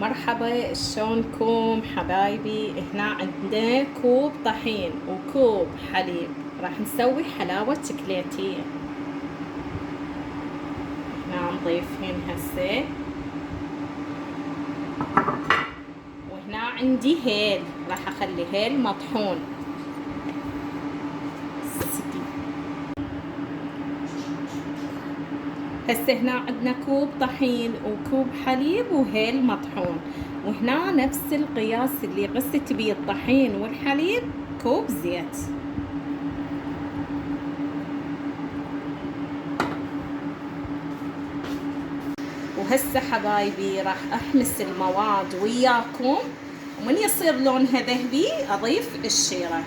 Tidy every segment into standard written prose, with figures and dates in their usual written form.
مرحبا، شلونكم حبايبي؟ هنا عندنا كوب طحين وكوب حليب، راح نسوي حلاوة شوكولاتية. هنا نضيفهن هسه، وهنا عندي هيل، راح اخلي هيل مطحون. هسه هنا عندنا كوب طحين وكوب حليب وهيل مطحون، وهنا نفس القياس اللي غست بيه الطحين والحليب، كوب زيت. وهسه حبايبي راح احمس المواد وياكم، ومن يصير لونها ذهبي اضيف الشيرة.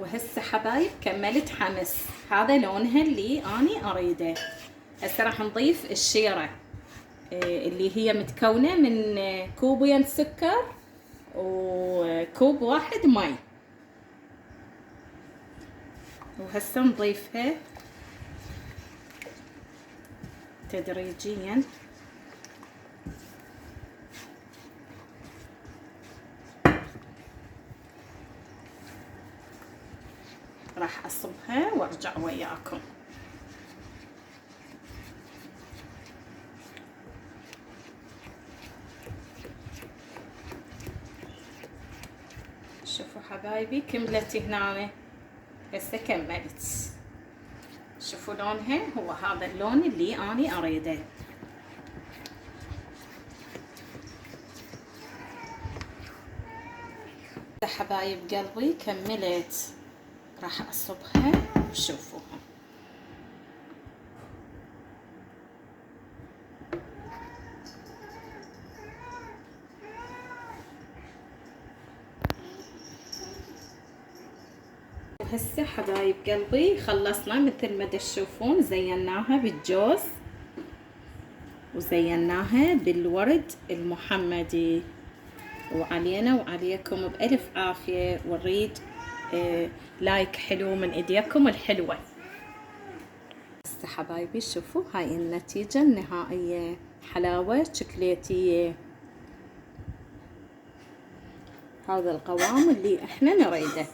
وهسه حبايب كملت حمس، هذا لونها اللي اني اريده. هسه راح نضيف الشيرة اللي هي متكونة من كوبين سكر وكوب واحد مي. وهسه نضيفها تدريجيا. راح اصبها وارجع وياكم. شوفوا حبايبي كملت هنا، هسه كملت. شوفوا لونها، هو هذا اللون اللي اني اريده. حبايب قلبي كملت، راح اصبها وشوفوها. وهسه حبايب قلبي خلصنا، مثل ما تشوفون زيناها بالجوز وزيناها بالورد المحمدي، وعلينا وعليكم بألف عافية، ونريد لايك حلو من ايديكم الحلوة. هسه حبايبي شوفوا هاي النتيجة النهائية، حلاوة شوكولاتية. هذا القوام اللي احنا نريده.